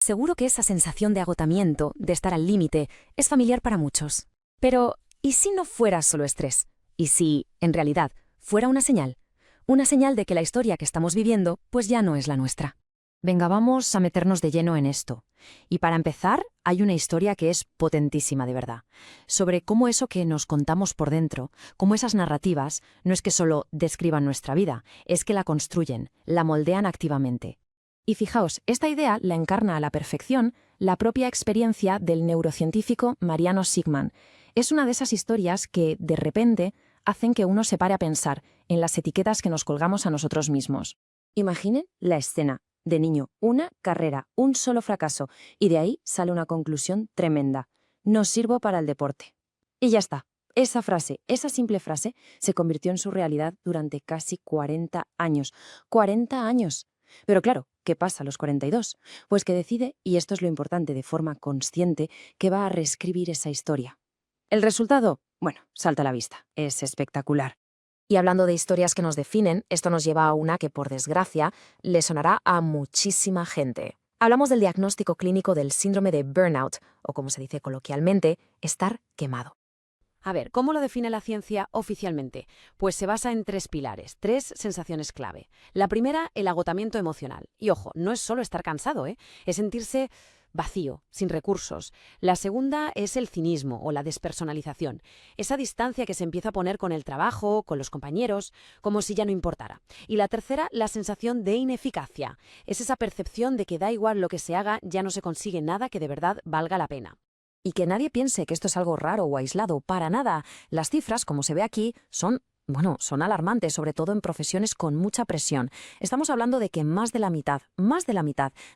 Seguro que esa sensación de agotamiento, de estar al límite, es familiar para muchos. Pero, ¿y si no fuera solo estrés? ¿Y si, en realidad, fuera una señal? Una señal de que la historia que estamos viviendo, pues ya no es la nuestra. Venga, vamos a meternos de lleno en esto. Y para empezar, hay una historia que es potentísima de verdad, sobre cómo eso que nos contamos por dentro, cómo esas narrativas, no es que solo describan nuestra vida, es que la construyen, la moldean activamente. Y fijaos, esta idea la encarna a la perfección la propia experiencia del neurocientífico Mariano Sigman. Es una de esas historias que, de repente, hacen que uno se pare a pensar en las etiquetas que nos colgamos a nosotros mismos. Imaginen la escena. De niño, una carrera, un solo fracaso, y de ahí sale una conclusión tremenda. No sirvo para el deporte. Y ya está. Esa frase, esa simple frase, se convirtió en su realidad durante casi 40 años. ¡40 años! Pero claro, ¿qué pasa a los 42? Pues que decide, y esto es lo importante de forma consciente, que va a reescribir esa historia. El resultado, bueno, salta a la vista. Es espectacular. Y hablando de historias que nos definen, esto nos lleva a una que, por desgracia, le sonará a muchísima gente. Hablamos del diagnóstico clínico del síndrome de burnout, o como se dice coloquialmente, estar quemado. A ver, ¿cómo lo define la ciencia oficialmente? Pues se basa en 3 pilares, 3 sensaciones clave. La primera, el agotamiento emocional. Y ojo, no es solo estar cansado, es sentirse vacío, sin recursos. La segunda es el cinismo o la despersonalización, esa distancia que se empieza a poner con el trabajo, con los compañeros, como si ya no importara. Y la tercera, la sensación de ineficacia, es esa percepción de que da igual lo que se haga, ya no se consigue nada que de verdad valga la pena. Y que nadie piense que esto es algo raro o aislado, para nada. Las cifras, como se ve aquí, son alarmantes, sobre todo en profesiones con mucha presión. Estamos hablando de que más de la mitad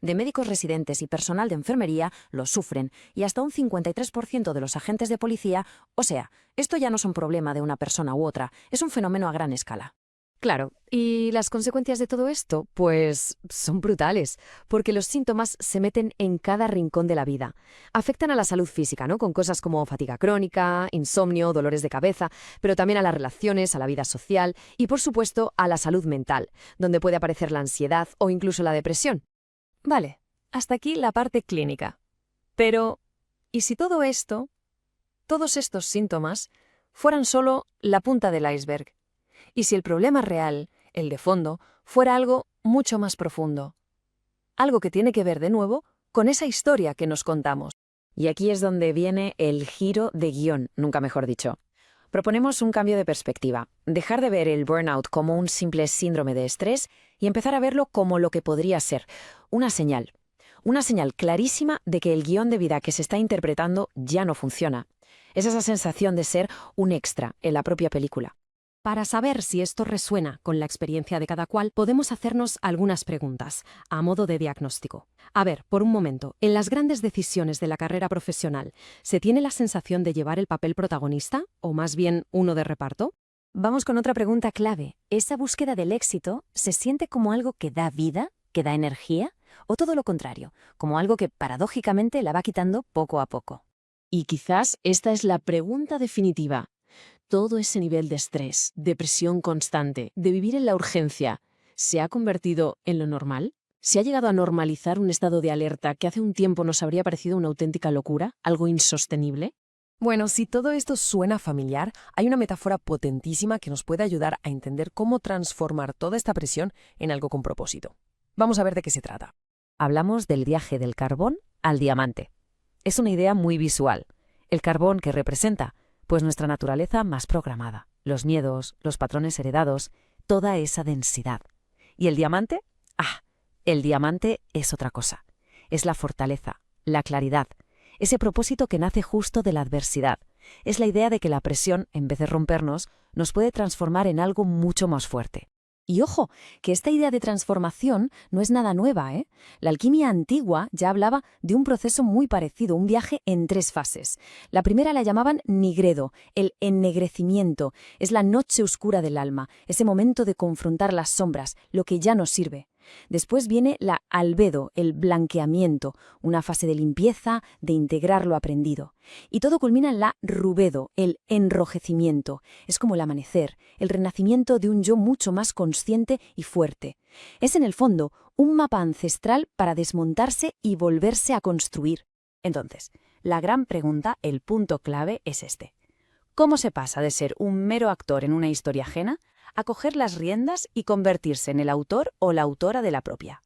de médicos residentes y personal de enfermería lo sufren, y hasta un 53% de los agentes de policía. O sea, esto ya no es un problema de una persona u otra, es un fenómeno a gran escala. Claro, y las consecuencias de todo esto, pues son brutales, porque los síntomas se meten en cada rincón de la vida. Afectan a la salud física, ¿no? Con cosas como fatiga crónica, insomnio, dolores de cabeza, pero también a las relaciones, a la vida social y, por supuesto, a la salud mental, donde puede aparecer la ansiedad o incluso la depresión. Vale, hasta aquí la parte clínica. Pero, ¿y si todo esto, todos estos síntomas, fueran solo la punta del iceberg? ¿Y si el problema real, el de fondo, fuera algo mucho más profundo? Algo que tiene que ver de nuevo con esa historia que nos contamos. Y aquí es donde viene el giro de guión, nunca mejor dicho. Proponemos un cambio de perspectiva, dejar de ver el burnout como un simple síndrome de estrés y empezar a verlo como lo que podría ser, una señal clarísima de que el guión de vida que se está interpretando ya no funciona. Es esa sensación de ser un extra en la propia película. Para saber si esto resuena con la experiencia de cada cual, podemos hacernos algunas preguntas, a modo de diagnóstico. A ver, por un momento, en las grandes decisiones de la carrera profesional, ¿se tiene la sensación de llevar el papel protagonista, o más bien uno de reparto? Vamos con otra pregunta clave. ¿Esa búsqueda del éxito se siente como algo que da vida, que da energía, o todo lo contrario, como algo que paradójicamente la va quitando poco a poco? Y quizás esta es la pregunta definitiva. Todo ese nivel de estrés, de presión constante, de vivir en la urgencia, ¿se ha convertido en lo normal? ¿Se ha llegado a normalizar un estado de alerta que hace un tiempo nos habría parecido una auténtica locura, algo insostenible? Bueno, si todo esto suena familiar, hay una metáfora potentísima que nos puede ayudar a entender cómo transformar toda esta presión en algo con propósito. Vamos a ver de qué se trata. Hablamos del viaje del carbón al diamante. Es una idea muy visual. El carbón que representa, pues nuestra naturaleza más programada, los miedos, los patrones heredados, toda esa densidad. ¿Y el diamante? El diamante es otra cosa. Es la fortaleza, la claridad, ese propósito que nace justo de la adversidad. Es la idea de que la presión, en vez de rompernos, nos puede transformar en algo mucho más fuerte. Y ojo, que esta idea de transformación no es nada nueva, ¿eh? La alquimia antigua ya hablaba de un proceso muy parecido, un viaje en 3 fases. La primera la llamaban nigredo, el ennegrecimiento. Es la noche oscura del alma, ese momento de confrontar las sombras, lo que ya no sirve. Después viene la albedo, el blanqueamiento, una fase de limpieza, de integrar lo aprendido. Y todo culmina en la rubedo, el enrojecimiento. Es como el amanecer, el renacimiento de un yo mucho más consciente y fuerte. Es en el fondo un mapa ancestral para desmontarse y volverse a construir. Entonces, la gran pregunta, el punto clave es este. ¿Cómo se pasa de ser un mero actor en una historia ajena a coger las riendas y convertirse en el autor o la autora de la propia?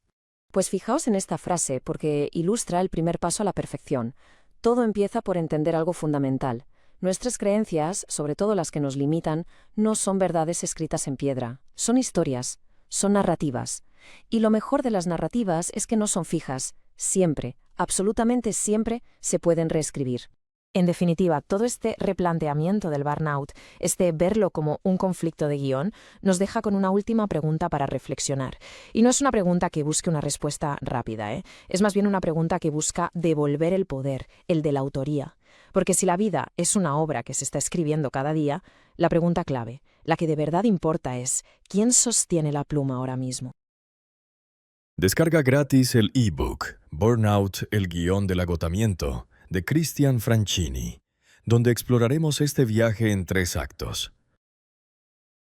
Pues fijaos en esta frase porque ilustra el primer paso a la perfección. Todo empieza por entender algo fundamental. Nuestras creencias, sobre todo las que nos limitan, no son verdades escritas en piedra, son historias, son narrativas. Y lo mejor de las narrativas es que no son fijas, siempre, absolutamente siempre, se pueden reescribir. En definitiva, todo este replanteamiento del burnout, este verlo como un conflicto de guión, nos deja con una última pregunta para reflexionar. Y no es una pregunta que busque una respuesta rápida, Es más bien una pregunta que busca devolver el poder, el de la autoría. Porque si la vida es una obra que se está escribiendo cada día, la pregunta clave, la que de verdad importa es, ¿quién sostiene la pluma ahora mismo? Descarga gratis el ebook Burnout, el guión del agotamiento, de Christian Franchini, donde exploraremos este viaje en 3 actos.